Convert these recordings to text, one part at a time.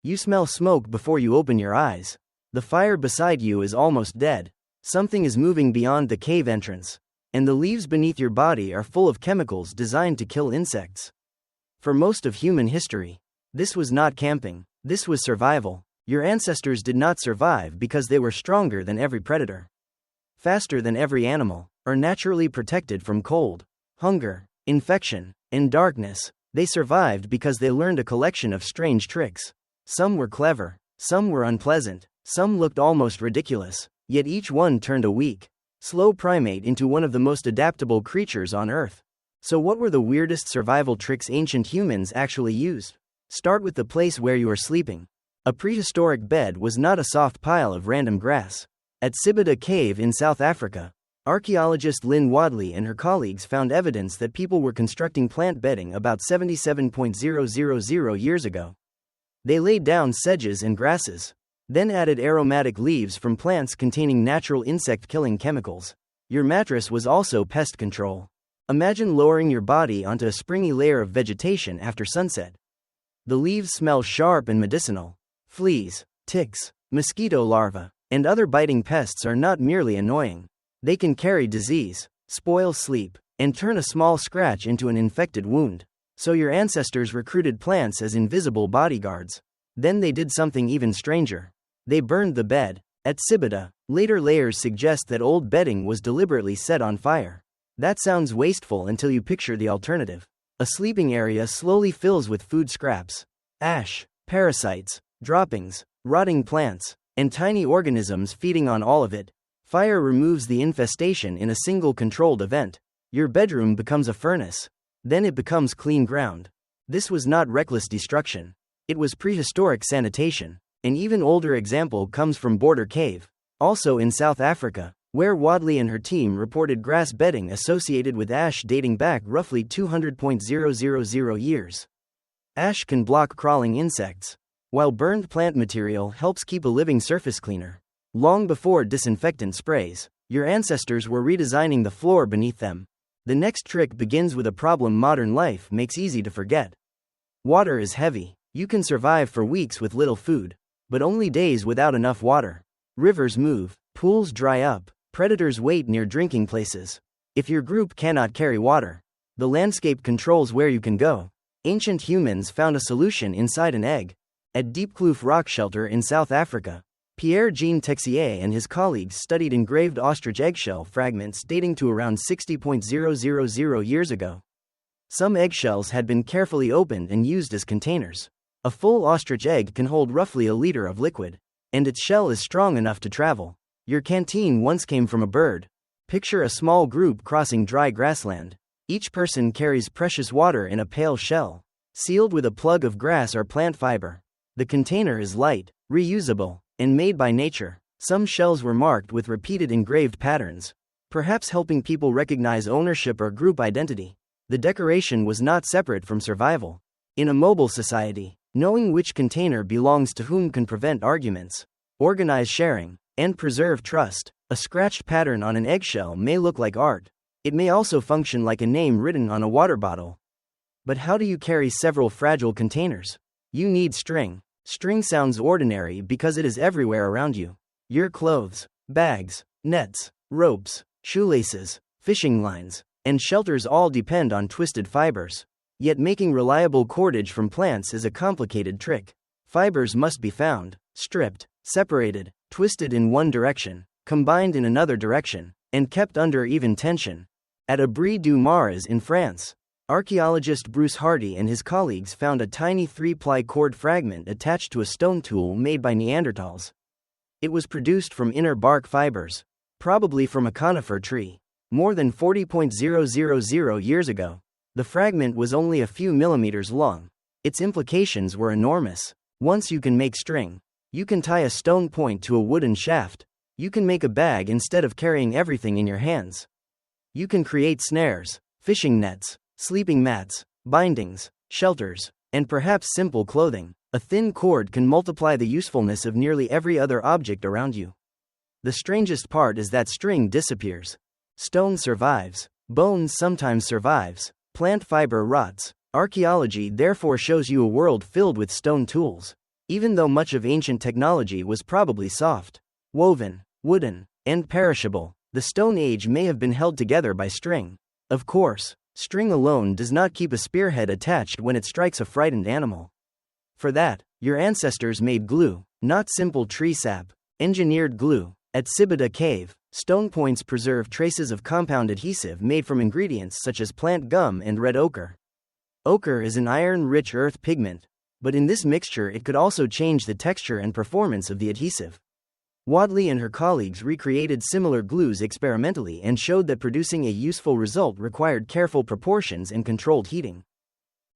You smell smoke before you open your eyes. The fire beside you is almost dead. Something is moving beyond the cave entrance. And the leaves beneath your body are full of chemicals designed to kill insects. For most of human history, this was not camping, this was survival. Your ancestors did not survive because they were stronger than every predator, faster than every animal, or naturally protected from cold, hunger, infection, and darkness. They survived because they learned a collection of strange tricks. Some were clever, some were unpleasant, some looked almost ridiculous, yet each one turned a weak, slow primate into one of the most adaptable creatures on Earth. So what were the weirdest survival tricks ancient humans actually used? Start with the place where you are sleeping. A prehistoric bed was not a soft pile of random grass. At Sibida Cave in South Africa, archaeologist Lynn Wadley and her colleagues found evidence that people were constructing plant bedding about 77,000 years ago. They laid down sedges and grasses, then added aromatic leaves from plants containing natural insect-killing chemicals. Your mattress was also pest control. Imagine lowering your body onto a springy layer of vegetation after sunset. The leaves smell sharp and medicinal. Fleas, ticks, mosquito larvae, and other biting pests are not merely annoying. They can carry disease, spoil sleep, and turn a small scratch into an infected wound. So your ancestors recruited plants as invisible bodyguards. Then they did something even stranger. They burned the bed. At Sibida, later layers suggest that old bedding was deliberately set on fire. That sounds wasteful until you picture the alternative. A sleeping area slowly fills with food scraps, ash, parasites, droppings, rotting plants, and tiny organisms feeding on all of it. Fire removes the infestation in a single controlled event. Your bedroom becomes a furnace. Then it becomes clean ground. This was not reckless destruction. It was prehistoric sanitation. An even older example comes from Border Cave, also in South Africa, where Wadley and her team reported grass bedding associated with ash dating back roughly 200,000 years. Ash can block crawling insects, while burned plant material helps keep a living surface cleaner. Long before disinfectant sprays, your ancestors were redesigning the floor beneath them. The next trick begins with a problem modern life makes easy to forget. Water is heavy. You can survive for weeks with little food, but only days without enough water. Rivers move, pools dry up, predators wait near drinking places. If your group cannot carry water, the landscape controls where you can go. Ancient humans found a solution inside an egg. At Diepkloof Rock Shelter in South Africa, Pierre-Jean Texier and his colleagues studied engraved ostrich eggshell fragments dating to around 60,000 years ago. Some eggshells had been carefully opened and used as containers. A full ostrich egg can hold roughly a liter of liquid, and its shell is strong enough to travel. Your canteen once came from a bird. Picture a small group crossing dry grassland. Each person carries precious water in a pale shell, sealed with a plug of grass or plant fiber. The container is light, reusable, and made by nature. Some shells were marked with repeated engraved patterns, perhaps helping people recognize ownership or group identity. The decoration was not separate from survival. In a mobile society, knowing which container belongs to whom can prevent arguments, organize sharing, and preserve trust. A scratched pattern on an eggshell may look like art. It may also function like a name written on a water bottle. But how do you carry several fragile containers? You need string. String sounds ordinary because it is everywhere around you. Your clothes, bags, nets, ropes, shoelaces, fishing lines, and shelters all depend on twisted fibers. Yet making reliable cordage from plants is a complicated trick. Fibers must be found, stripped, separated, twisted in one direction, combined in another direction, and kept under even tension. At Abri du Marais in France, archaeologist Bruce Hardy and his colleagues found a tiny 3-ply cord fragment attached to a stone tool made by Neanderthals. It was produced from inner bark fibers, probably from a conifer tree, more than 40,000 years ago. The fragment was only a few millimeters long. Its implications were enormous. Once you can make string, you can tie a stone point to a wooden shaft. You can make a bag instead of carrying everything in your hands. You can create snares, fishing nets, sleeping mats, bindings, shelters, and perhaps simple clothing. A thin cord can multiply the usefulness of nearly every other object around you. The strangest part is that string disappears. Stone survives. Bones sometimes survives. Plant fiber rots. Archaeology therefore shows you a world filled with stone tools. Even though much of ancient technology was probably soft, woven, wooden, and perishable, the Stone Age may have been held together by string. Of course, string alone does not keep a spearhead attached when it strikes a frightened animal. For that, your ancestors made glue, not simple tree sap. Engineered glue. At Sibida Cave, stone points preserve traces of compound adhesive made from ingredients such as plant gum and red ochre. Ochre is an iron-rich earth pigment, but in this mixture it could also change the texture and performance of the adhesive. Wadley and her colleagues recreated similar glues experimentally and showed that producing a useful result required careful proportions and controlled heating.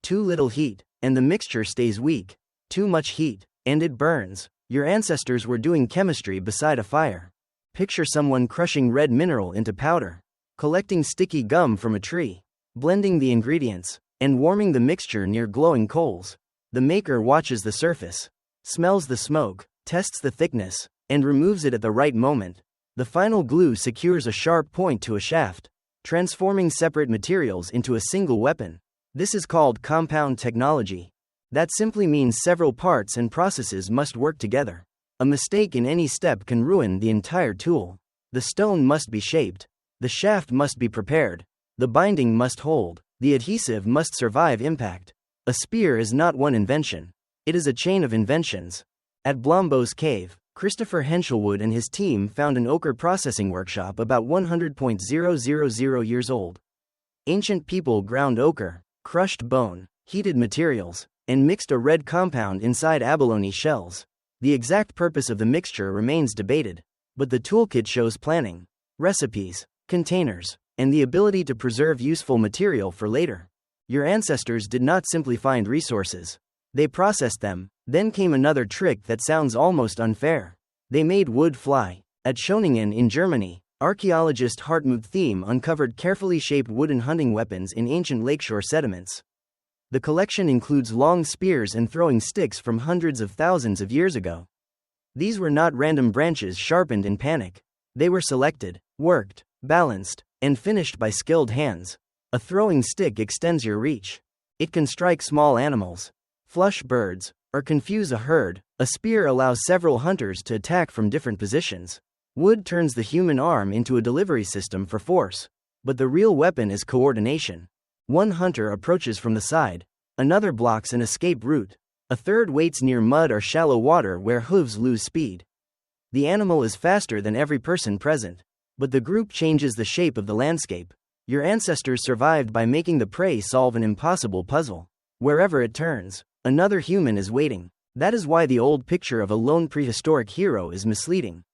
Too little heat, and the mixture stays weak. Too much heat, and it burns. Your ancestors were doing chemistry beside a fire. Picture someone crushing red mineral into powder, collecting sticky gum from a tree, blending the ingredients, and warming the mixture near glowing coals. The maker watches the surface, smells the smoke, tests the thickness, and removes it at the right moment. The final glue secures a sharp point to a shaft, transforming separate materials into a single weapon. This is called compound technology. That simply means several parts and processes must work together. A mistake in any step can ruin the entire tool. The stone must be shaped. The shaft must be prepared. The binding must hold. The adhesive must survive impact. A spear is not one invention. It is a chain of inventions. At Blombos Cave, Christopher Henshelwood and his team found an ochre processing workshop about 100,000 years old. Ancient people ground ochre, crushed bone, heated materials, and mixed a red compound inside abalone shells. The exact purpose of the mixture remains debated, but the toolkit shows planning, recipes, containers, and the ability to preserve useful material for later. Your ancestors did not simply find resources. They processed them. Then came another trick that sounds almost unfair. They made wood fly. At Schöningen in Germany, archaeologist Hartmut Thiem uncovered carefully shaped wooden hunting weapons in ancient lakeshore sediments. The collection includes long spears and throwing sticks from hundreds of thousands of years ago. These were not random branches sharpened in panic. They were selected, worked, balanced, and finished by skilled hands. A throwing stick extends your reach. It can strike small animals, flush birds, or confuse a herd. A spear allows several hunters to attack from different positions. Wood turns the human arm into a delivery system for force. But the real weapon is coordination. One hunter approaches from the side, another blocks an escape route, a third waits near mud or shallow water where hooves lose speed. The animal is faster than every person present, but the group changes the shape of the landscape. Your ancestors survived by making the prey solve an impossible puzzle. Wherever it turns, another human is waiting. That is why the old picture of a lone prehistoric hero is misleading.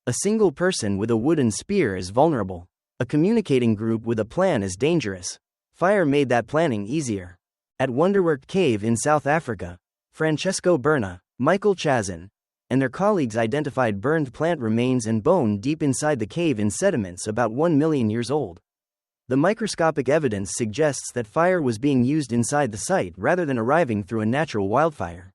A single person with a wooden spear is vulnerable. A communicating group with a plan is dangerous. Fire made that planning easier. At Wonderwork Cave in South Africa, Francesco Berna, Michael Chazin, and their colleagues identified burned plant remains and bone deep inside the cave in sediments about 1 million years old. The microscopic evidence suggests that fire was being used inside the site rather than arriving through a natural wildfire.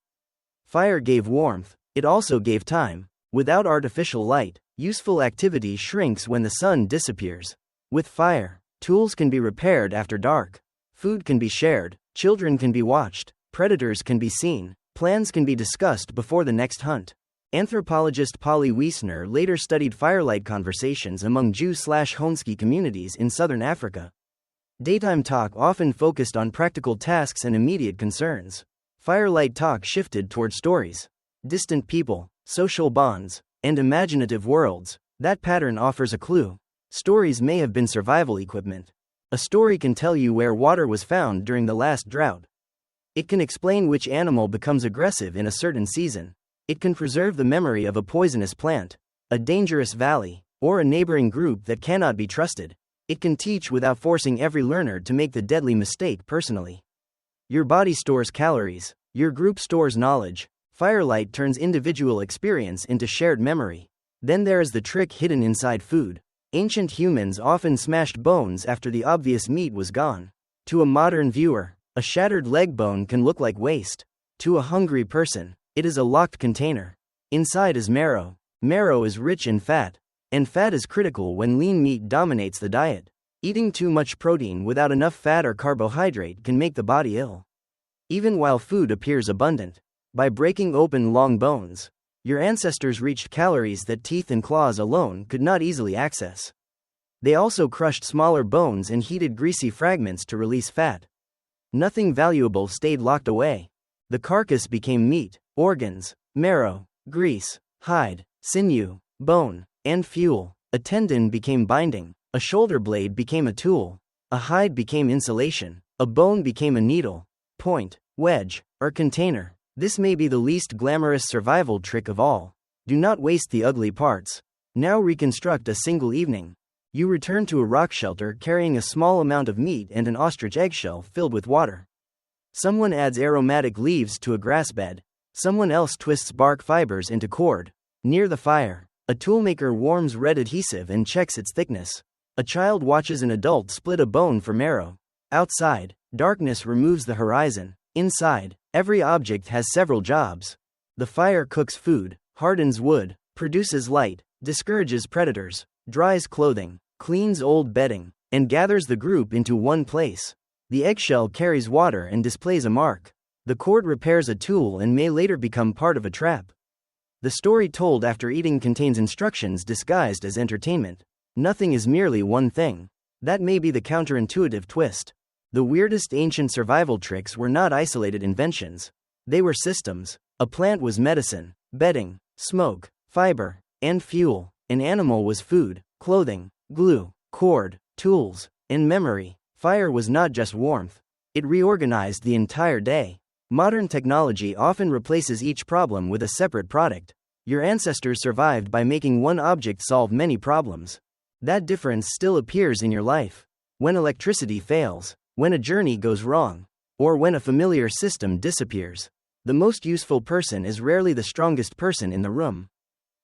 Fire gave warmth, it also gave time. Without artificial light, useful activity shrinks when the sun disappears. With fire, tools can be repaired after dark. Food can be shared, children can be watched, predators can be seen, plans can be discussed before the next hunt. Anthropologist Polly Wiesner later studied firelight conversations among Jew/Honski communities in southern Africa. Daytime talk often focused on practical tasks and immediate concerns. Firelight talk shifted toward stories, distant people, social bonds, and imaginative worlds. That pattern offers a clue. Stories may have been survival equipment. A story can tell you where water was found during the last drought. It can explain which animal becomes aggressive in a certain season. It can preserve the memory of a poisonous plant, a dangerous valley, or a neighboring group that cannot be trusted. It can teach without forcing every learner to make the deadly mistake personally. Your body stores calories. Your group stores knowledge. Firelight turns individual experience into shared memory. Then there is the trick hidden inside food. Ancient humans often smashed bones after the obvious meat was gone. To a modern viewer, a shattered leg bone can look like waste. To a hungry person, it is a locked container. Inside is marrow. Marrow is rich in fat, and fat is critical when lean meat dominates the diet. Eating too much protein without enough fat or carbohydrate can make the body ill. Even while food appears abundant, By breaking open long bones, your ancestors reached calories that teeth and claws alone could not easily access. They also crushed smaller bones and heated greasy fragments to release fat. Nothing valuable stayed locked away. The carcass became meat, organs, marrow, grease, hide, sinew, bone, and fuel. A tendon became binding, a shoulder blade became a tool, a hide became insulation, a bone became a needle, point, wedge, or container. This may be the least glamorous survival trick of all. Do not waste the ugly parts. Now reconstruct a single evening. You return to a rock shelter carrying a small amount of meat and an ostrich eggshell filled with water. Someone adds aromatic leaves to a grass bed. Someone else twists bark fibers into cord. Near the fire, a toolmaker warms red adhesive and checks its thickness. A child watches an adult split a bone for marrow. Outside, darkness removes the horizon. Inside, every object has several jobs. The fire cooks food, hardens wood, produces light, discourages predators, dries clothing, cleans old bedding, and gathers the group into one place. The eggshell carries water and displays a mark. The cord repairs a tool and may later become part of a trap. The story told after eating contains instructions disguised as entertainment. Nothing is merely one thing. That may be the counterintuitive twist. The weirdest ancient survival tricks were not isolated inventions. They were systems. A plant was medicine, bedding, smoke, fiber, and fuel. An animal was food, clothing, glue, cord, tools, and memory. Fire was not just warmth. It reorganized the entire day. Modern technology often replaces each problem with a separate product. Your ancestors survived by making one object solve many problems. That difference still appears in your life. When electricity fails, when a journey goes wrong, or when a familiar system disappears, the most useful person is rarely the strongest person in the room.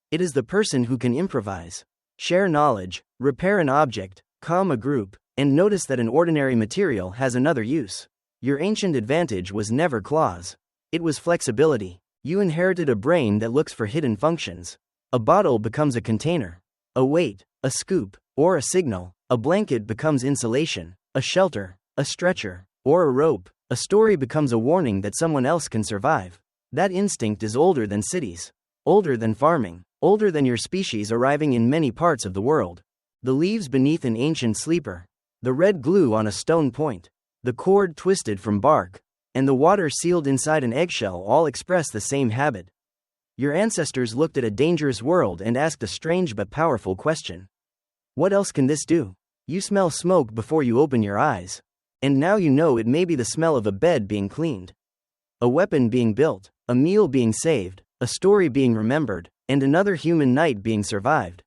It is the person who can improvise, share knowledge, repair an object, calm a group, and notice that an ordinary material has another use. Your ancient advantage was never claws. It was flexibility. You inherited a brain that looks for hidden functions. A bottle becomes a container. A weight, a scoop, or a signal. A blanket becomes insulation. A shelter, a stretcher, or a rope. A story becomes a warning that someone else can survive. That instinct is older than cities, older than farming, older than your species arriving in many parts of the world. The leaves beneath an ancient sleeper, the red glue on a stone point, the cord twisted from bark, and the water sealed inside an eggshell all express the same habit. Your ancestors looked at a dangerous world and asked a strange but powerful question. What else can this do? You smell smoke before you open your eyes. And now you know it may be the smell of a bed being cleaned, a weapon being built, a meal being saved, a story being remembered, and another human night being survived.